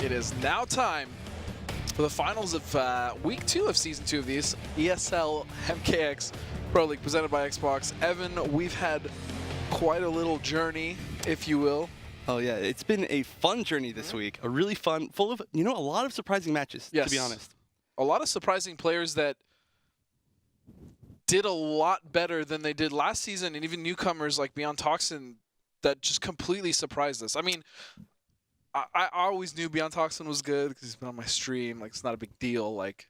It is now time for the finals of week 2 of season 2 of these ESL MKX Pro League presented by Xbox. Evan, we've had quite a little journey, if you will. Oh yeah, it's been a fun journey this week. A really fun, full of, a lot of surprising matches, yes. to be honest. A lot of surprising players that did a lot better than they did last season, and even newcomers like Beyond Toxin that just completely surprised us. I mean, I always knew Beyond Toxin was good because he's been on my stream. Like, it's not a big deal. Like,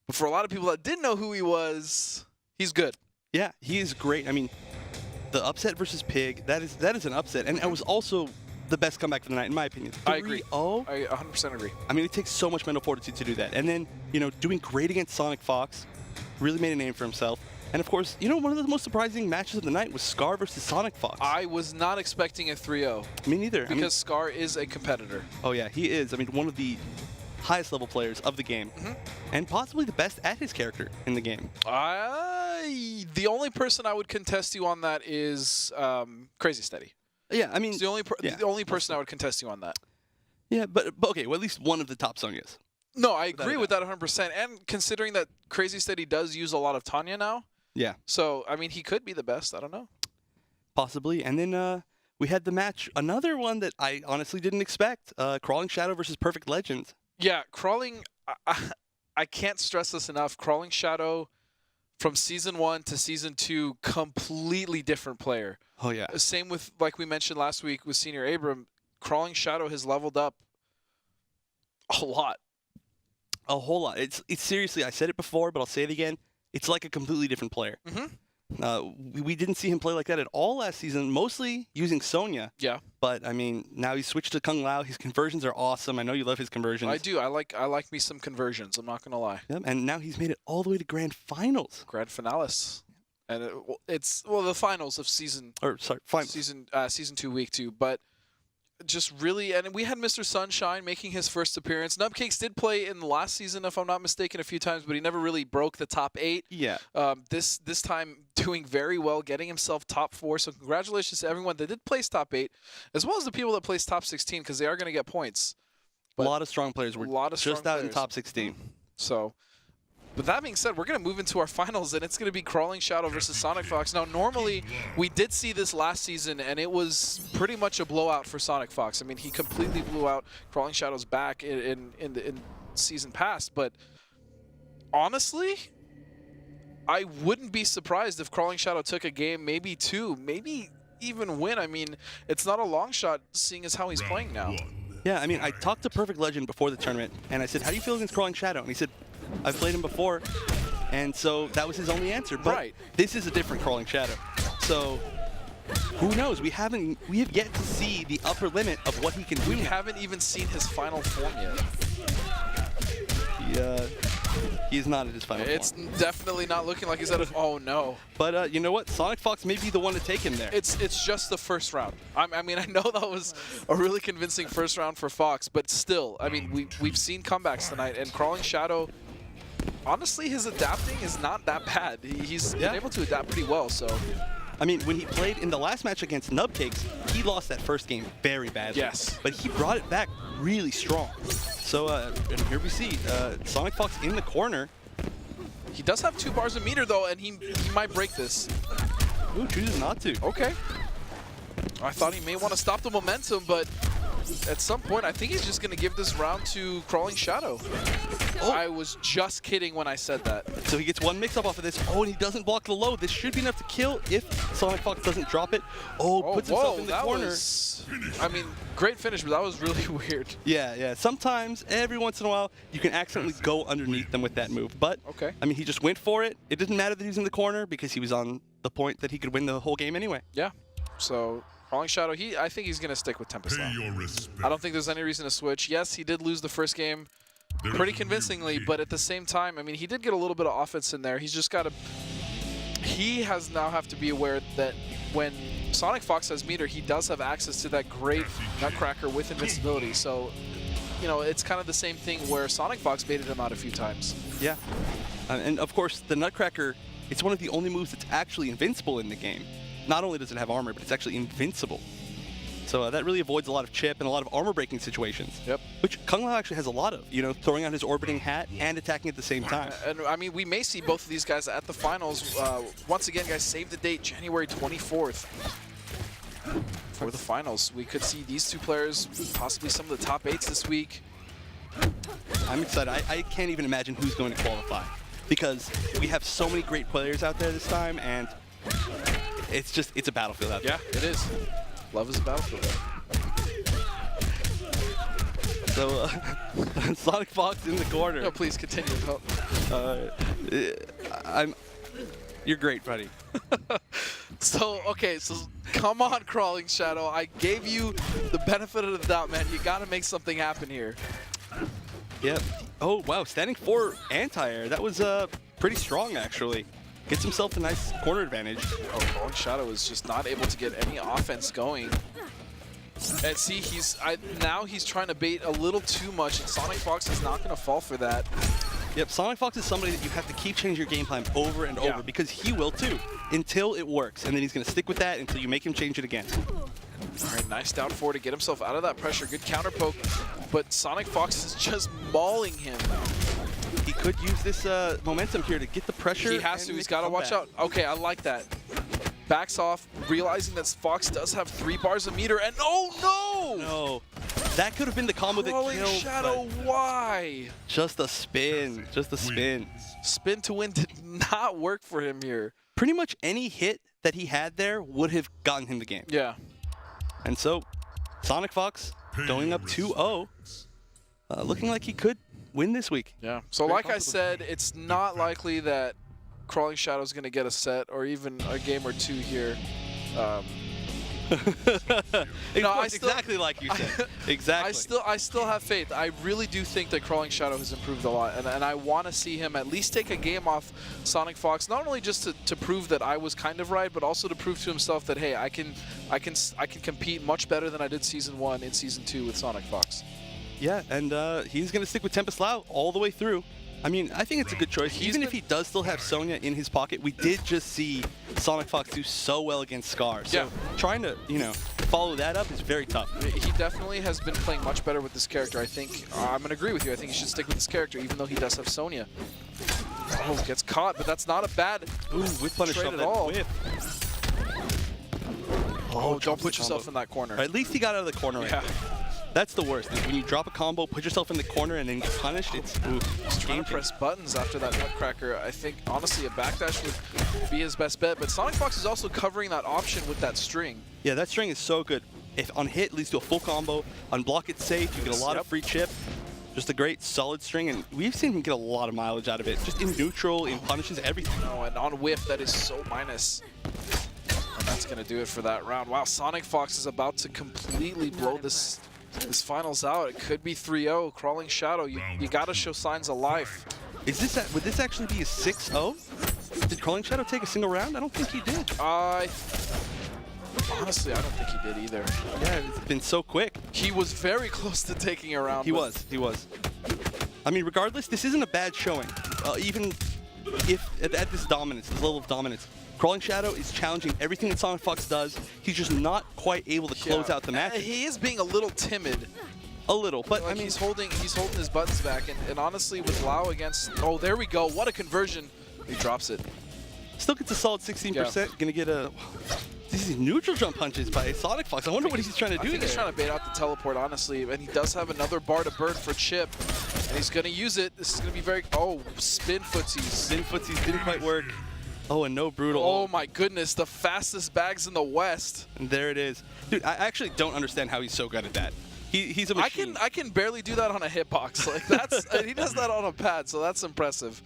but for a lot of people that didn't know who he was, he's good. Yeah, he is great. I mean, the upset versus Pig, that is an upset, and it was also the best comeback for the night, in my opinion. 3-0. I agree. I 100% agree. I mean, it takes so much mental fortitude to do that. And then, doing great against SonicFox, really made a name for himself. And of course, one of the most surprising matches of the night was Scar versus SonicFox. I was not expecting a 3-0. Me neither. Because Scar is a competitor. Oh yeah, he is. I mean, one of the highest level players of the game, and possibly the best at his character in the game. The only person I would contest you on that is Crazy Steady. Yeah, I mean, it's the only person I would contest you on that. Yeah, but okay, well, at least one of the top Sonyas. No, I agree with that 100%. And considering that Crazy Steady does use a lot of Tanya now. Yeah. So, I mean, he could be the best. I don't know. Possibly. And then we had the match, another one that I honestly didn't expect, Crawlingshadow versus Perfect Legend. Yeah, I can't stress this enough. Crawlingshadow from Season 1 to Season 2, completely different player. Oh, yeah. Same with, like we mentioned last week with Senior Abram, Crawlingshadow has leveled up a lot. A whole lot. It's seriously, I said it before, but I'll say it again. It's like a completely different player. We didn't see him play like that at all last season, mostly using Sonya. Yeah. But, I mean, now he's switched to Kung Lao. His conversions are awesome. I know you love his conversions. I do. I like me some conversions. I'm not going to lie. Yep. And now he's made it all the way to Grand Finals. Grand Finales. And it's the finals of season... Or, sorry, finals. Season 2, week 2. But just really... And we had Mr. Sunshine making his first appearance. MKX did play in the last season, if I'm not mistaken, a few times, but he never really broke the top 8. Yeah. This time doing very well, getting himself top 4. So congratulations to everyone that did place top 8, as well as the people that placed top 16, because they are going to get points. But a lot of strong players were just out in top 16. So... With that being said, we're going to move into our finals, and it's going to be Crawlingshadow versus SonicFox. Now, normally, we did see this last season, and it was pretty much a blowout for SonicFox. I mean, he completely blew out Crawlingshadow's back in season past. But honestly, I wouldn't be surprised if Crawlingshadow took a game, maybe 2, maybe even win. I mean, it's not a long shot, seeing as how he's playing now. Yeah, I mean, I talked to Perfect Legend before the tournament, and I said, how do you feel against Crawlingshadow? And he said, I've played him before, and so that was his only answer. But this is a different Crawlingshadow. So who knows? We have yet to see the upper limit of what he can do. We haven't even seen his final form yet. He's not at his final form. It's definitely not looking like he's at oh no. But you know what? SonicFox may be the one to take him there. It's just the first round. I mean, I know that was a really convincing first round for Fox, but still, I mean, we've seen comebacks tonight, and Crawlingshadow, honestly, his adapting is not that bad. He's been able to adapt pretty well, so. I mean, when he played in the last match against Nubcakes, he lost that first game very badly. Yes. But he brought it back really strong. So and here we see SonicFox in the corner. He does have 2 bars of meter, though, and he might break this. Ooh, chooses not to. Okay. I thought he may want to stop the momentum, but at some point, I think he's just going to give this round to Crawlingshadow. Oh. I was just kidding when I said that. So he gets 1 mix-up off of this. Oh, and he doesn't block the low. This should be enough to kill if SonicFox doesn't drop it. Oh, puts himself in the corner. I mean, great finish, but that was really weird. Yeah. Sometimes, every once in a while, you can accidentally go underneath them with that move. But, I mean, he just went for it. It didn't matter that he was in the corner because he was on the point that he could win the whole game anyway. Yeah. So Crawlingshadow, I think he's going to stick with Tempest now. I don't think there's any reason to switch. Yes, he did lose the first game pretty convincingly, but at the same time, I mean, he did get a little bit of offense in there. He's just got to... He now have to be aware that when SonicFox has meter, he does have access to that great Nutcracker with invincibility. So, it's kind of the same thing where SonicFox baited him out a few times. Yeah. And, of course, the Nutcracker, it's one of the only moves that's actually invincible in the game. Not only does it have armor, but it's actually invincible. So that really avoids a lot of chip and a lot of armor breaking situations. Yep. Which Kung Lao actually has a lot of, you know, throwing out his orbiting hat and attacking at the same time. And I mean, we may see both of these guys at the finals. Once again, guys, save the date, January 24th. For the finals, we could see these two players, possibly some of the top 8s this week. I'm excited. I can't even imagine who's going to qualify because we have so many great players out there this time, and it's a battlefield out there. Yeah, it is. Love is a battlefield. So, SonicFox in the corner. No, please continue. You're great, buddy. So, okay, so come on, Crawlingshadow. I gave you the benefit of the doubt, man. You got to make something happen here. Yep. Oh, wow. Standing 4 anti-air. That was pretty strong, actually. Gets himself a nice corner advantage. Oh, Crawlingshadow is just not able to get any offense going. And see, now he's trying to bait a little too much, and SonicFox is not going to fall for that. Yep, SonicFox is somebody that you have to keep changing your game plan over and over because he will too, until it works. And then he's going to stick with that until you make him change it again. All right, nice down 4 to get himself out of that pressure. Good counter poke, but SonicFox is just mauling him. He could use this momentum here to get the pressure. He has to. He's got to watch out. Okay, I like that. Backs off, realizing that Fox does have 3 bars a meter, and oh no! No. That could have been the combo that killed. Crawlingshadow, why? Just a spin. Just a spin. Spin to win did not work for him here. Pretty much any hit that he had there would have gotten him the game. Yeah. And so, SonicFox going up 2-0. Looking like he could win this week. Yeah. So like I said, it's not likely that Crawlingshadow is going to get a set or even a game or 2 here. Exactly like you said. Exactly. I still have faith. I really do think that Crawlingshadow has improved a lot, and I want to see him at least take a game off SonicFox, not only just to prove that I was kind of right, but also to prove to himself that hey, I can compete much better than I did Season 1 in Season 2 with SonicFox. Yeah, and he's going to stick with Tempest Lau all the way through. I mean, I think it's a good choice. Even if he does still have Sonya in his pocket, we did just see SonicFox do so well against Scar. So trying to, you know, follow that up is very tough. He definitely has been playing much better with this character. I think I'm going to agree with you. I think he should stick with this character, even though he does have Sonya. Oh, gets caught, but that's not a bad whip punish trade at all. Whip. Oh, don't put yourself in that corner. At least he got out of the corner right there. That's the worst. When you drop a combo, put yourself in the corner, and then get punished, it's He's trying to press buttons after that Nutcracker. I think, honestly, a backdash would be his best bet. But SonicFox is also covering that option with that string. Yeah, that string is so good. If on hit, leads to a full combo. On block, it's safe. You get a lot of free chip. Just a great, solid string. And we've seen him get a lot of mileage out of it. Just in neutral, in punishes, everything. Oh, and on whiff, that is so minus. And that's going to do it for that round. Wow, SonicFox is about to completely blow this finals out. It could be 3-0. Crawlingshadow, you got to show signs of life. Is this would this actually be a 6-0? Did Crawlingshadow take a single round? I don't think he did. Honestly, I don't think he did either. Yeah, it's been so quick. He was very close to taking a round. He was. I mean, regardless, this isn't a bad showing. Even if at this dominance, this level of dominance, Crawlingshadow is challenging everything that SonicFox does. He's just not quite able to close out the match. He is being a little timid. A little, but like I mean, he's holding his buttons back, and honestly, with Lau against, oh, there we go, what a conversion! He drops it. Still gets a solid 16%. Gonna get a these neutral jump punches by SonicFox. I wonder what he's trying to do. I think he's trying to bait out the teleport, honestly, and he does have another bar to burn for Chip, and he's gonna use it. This is gonna be very spin footsies. Spin footsies didn't quite work. Oh, and no brutal. Oh my goodness, the fastest bags in the West. And there it is. Dude, I actually don't understand how he's so good at that. He's a machine. I can barely do that on a hitbox. Like that's he does that on a pad, so that's impressive.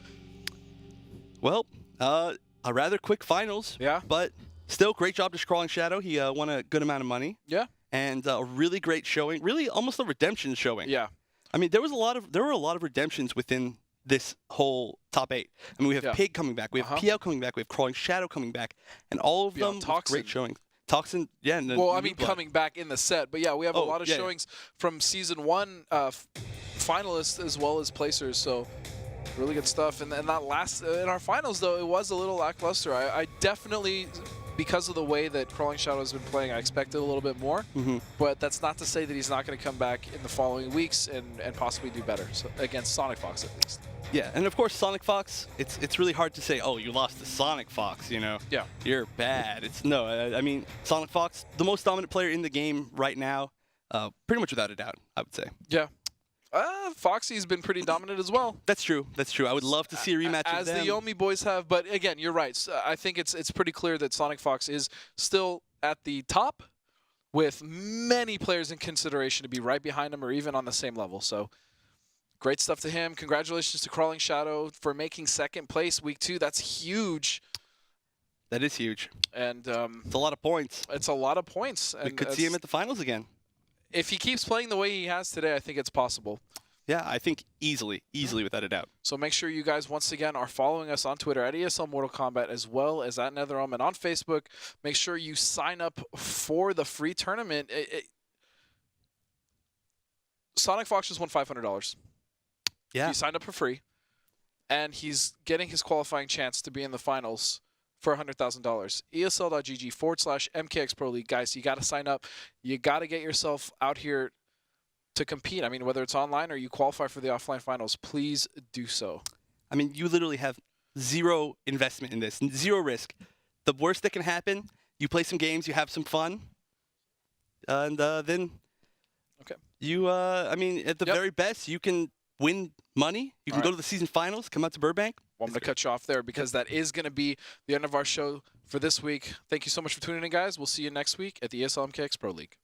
Well, a rather quick finals. Yeah. But still, great job to Crawlingshadow. He won a good amount of money. Yeah. And a really great showing. Really, almost a redemption showing. Yeah. I mean, there were a lot of redemptions within this whole top 8. I mean, we have Pig coming back, we have PL coming back, we have Crawlingshadow coming back, and all of them with great showings. Toxin, yeah. And well, I mean, coming back in the set, but yeah, we have a lot of showings from Season 1 finalists as well as placers, so really good stuff. And that last, in our finals, though, it was a little lackluster. I definitely, because of the way that Crawlingshadow has been playing, I expected a little bit more. But that's not to say that he's not going to come back in the following weeks and possibly do better against SonicFox at least. Yeah, and of course SonicFox, it's really hard to say, oh, you lost to SonicFox, you know? Yeah. You're bad. I mean, SonicFox, the most dominant player in the game right now, pretty much without a doubt, I would say. Yeah. Foxy's been pretty dominant as well. That's true. That's true. I would love to see a rematch as of them. the Yomi boys have. But again, you're right. I think it's pretty clear that SonicFox is still at the top, with many players in consideration to be right behind him or even on the same level. So great stuff to him. Congratulations to Crawlingshadow for making second place week 2. That's huge. That is huge. And it's a lot of points. It's a lot of points. We could see him at the finals again. If he keeps playing the way he has today, I think it's possible. Yeah, I think easily without a doubt. So make sure you guys, once again, are following us on Twitter at ESL Mortal Kombat as well as at NetherRealm, and on Facebook. Make sure you sign up for the free tournament. SonicFox just won $500. Yeah. He signed up for free, and he's getting his qualifying chance to be in the finals for $100,000. ESL.gg/MKX Pro League. Guys, you got to sign up. You got to get yourself out here to compete. I mean, whether it's online or you qualify for the offline finals, please do so. I mean, you literally have zero investment in this, zero risk. The worst that can happen, you play some games, you have some fun, and then you, I mean, at the very best, you can win money. You can go to the season finals, come out to Burbank. Well, I'm going to cut you off there because that is going to be the end of our show for this week. Thank you so much for tuning in, guys. We'll see you next week at the ESL MKX Pro League.